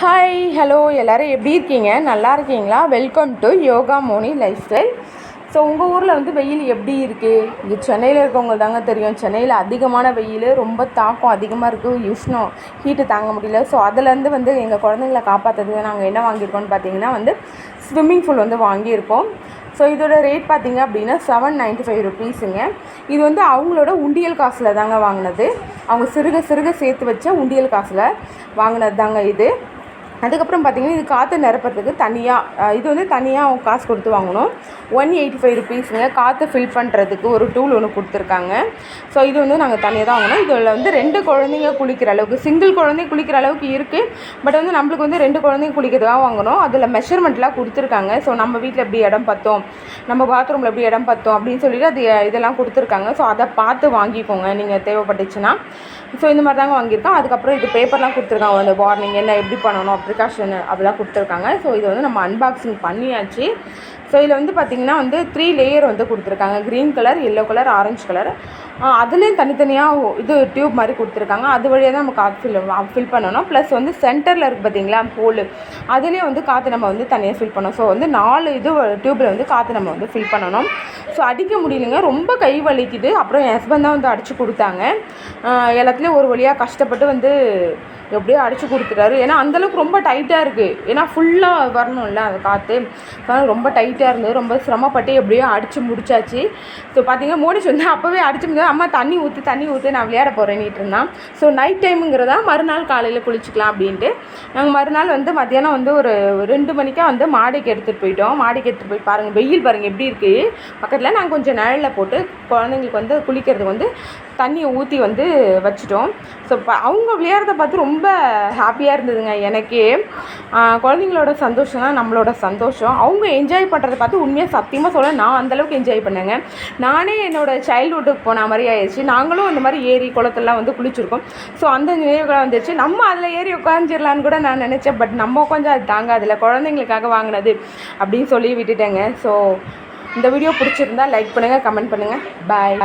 Hi hello எல்லோரும் எப்படி இருக்கீங்க? நல்லா இருக்கீங்களா? Welcome to yoga Moni life style. So உங்கள் ஊரில் வந்து வெயில் எப்படி இருக்குது? இங்கே சென்னையில் இருக்கவங்க தாங்க தெரியும். சென்னையில் அதிகமான வெயில், ரொம்ப தாக்கம் அதிகமாக இருக்குது. உஷ்ணம் ஹீட்டு தாங்க முடியல. ஸோ அதுலேருந்து வந்து எங்கள் குழந்தைங்கள காப்பாற்றுறதுக்கு நாங்கள் என்ன வாங்கியிருக்கோம்னு பார்த்தீங்கன்னா வந்து ஸ்விம்மிங் பூல் வந்து வாங்கியிருக்கோம். ஸோ இதோட ரேட் பார்த்திங்க அப்படின்னா 795 ருபீஸுங்க. இது வந்து அவங்களோட உண்டியல் காசில் தாங்க வாங்கினது. அவங்க சிறுக சிறுக சேர்த்து வச்ச உண்டியல் காசில் வாங்கினது தாங்க இது. அதுக்கப்புறம் பார்த்திங்கன்னா இது காற்று நிரப்புறதுக்கு தனியாக இது வந்து தனியாக அவங்க காசு கொடுத்து வாங்கணும். 185 ருபீஸுங்க. காற்று ஃபில் பண்ணுறதுக்கு ஒரு டூல் ஒன்று கொடுத்துருக்காங்க. ஸோ இது வந்து நாங்கள் தனியாக தான் வாங்கினோம். இதில் வந்து 2 குழந்தைங்க குளிக்கிற அளவுக்கு, சிங்கிள் குழந்தை குளிக்கிற அளவுக்கு இருக்குது. பட் வந்து நம்மளுக்கு வந்து 2 குழந்தைங்க குளிக்கிறதுக்காக வாங்கணும். அதில் மெஷர்மெண்ட்லாம் கொடுத்துருக்காங்க. ஸோ நம்ம வீட்டில் எப்படி இடம் பற்றும், நம்ம பாத்ரூமில் எப்படி இடம் பற்றும் அப்படின்னு சொல்லிட்டு அது இதெல்லாம் கொடுத்துருக்காங்க. ஸோ அதை பார்த்து வாங்கிக்கோங்க நீங்கள் தேவைப்பட்டுச்சுன்னா. ஸோ இந்த மாதிரி தாங்க வாங்கியிருக்கோம். அதுக்கப்புறம் இது பேப்பர்லாம் கொடுத்துருக்காங்க, அந்த வார்னிங் என்ன எப்படி பண்ணணும், ப்ரிகாஷன் அப்படிலாம் கொடுத்துருக்காங்க. ஸோ இது வந்து நம்ம அன்பாக்சிங் பண்ணியாச்சு. ஸோ இதில் வந்து பார்த்திங்கன்னா வந்து 3 லேயர் வந்து கொடுத்துருக்காங்க. Green colour, yellow colour, orange colour. அதுலேயும் தனித்தனியாக இது டியூப் மாதிரி கொடுத்துருக்காங்க. அது வழியாக தான் நம்ம காற்று ஃபில் பண்ணணும். ப்ளஸ் வந்து சென்டரில் இருக்குது பார்த்திங்களா ஹோலு, அதுலேயும் வந்து காற்று நம்ம வந்து தனியாக ஃபில் பண்ணணும். ஸோ வந்து 4 இது டியூப்பில் வந்து காற்று நம்ம வந்து ஃபில் பண்ணணும். ஸோ அடிக்க முடியலைங்க, ரொம்ப கை வலிக்குது. அப்புறம் என் ஹஸ்பண்ட் தான் வந்து அடித்து கொடுத்தாங்க. எல்லாத்துலேயும் ஒரு வழியாக கஷ்டப்பட்டு வந்து எப்படியோ அடித்து கொடுத்துட்டாரு. ஏன்னா அந்தளவுக்கு ரொம்ப டைட்டாக இருக்குது. ஏன்னா ஃபுல்லாக வரணும்ல அது காற்று. அதனால் ரொம்ப டைட்டாக இருந்தது. ரொம்ப சிரமப்பட்டு எப்படியோ அடித்து முடிச்சாச்சு. ஸோ பார்த்திங்கன்னா மோனிஷ் வந்து அப்போவே அடிச்சு முடியாது, அம்மா தண்ணி ஊற்று நான் விளையாட போகிறேன்னிட்டு இருந்தான். ஸோ நைட் டைமுங்கிறதா மறுநாள் காலையில் குளிச்சிக்கலாம் அப்படின்ட்டு நாங்கள் மறுநாள் வந்து மத்தியானம் வந்து ஒரு 2 மணிக்காக வந்து மாடிக்கு எடுத்துகிட்டு போயிட்டோம். மாடிக்கு எடுத்துகிட்டு போய் பாருங்கள், வெயில் பாருங்கள் எப்படி இருக்குது. பக்கத்தில் நாங்கள் கொஞ்சம் நிழலில் போட்டு குழந்தைங்களுக்கு வந்து குளிக்கிறதுக்கு வந்து தண்ணியை ஊற்றி வந்து வச்சுட்டோம். ஸோ அவங்க விளையாடுறத பார்த்து ரொம்ப ஹாப்பியாக இருந்ததுங்க எனக்கே. குழந்தைங்களோட சந்தோஷம் தான் நம்மளோட சந்தோஷம். அவங்க என்ஜாய் பண்ணுறதை பார்த்து உண்மையாக சத்தியமாக சொல்ல நான் அந்தளவுக்கு என்ஜாய் பண்ணேங்க. நானே என்னோடய சைல்டுஹுட்டுக்கு போன மாதிரி ஆயிடுச்சு. நாங்களும் இந்த மாதிரி ஏரி குளத்துலாம் வந்து குளிச்சிருக்கோம். ஸோ அந்த நினைவுகளை வந்துடுச்சு. நம்ம அதில் ஏறி உட்காந்துடலான்னு கூட நான் நினச்சேன். பட் நம்ம கொஞ்சம் அது தாங்க அதில் குழந்தைங்களுக்காக வாங்கினது அப்படின்னு சொல்லி விட்டுட்டேங்க. ஸோ இந்த வீடியோ பிடிச்சிருந்தா லைக் பண்ணுங்கள், கமெண்ட் பண்ணுங்கள். பாய்.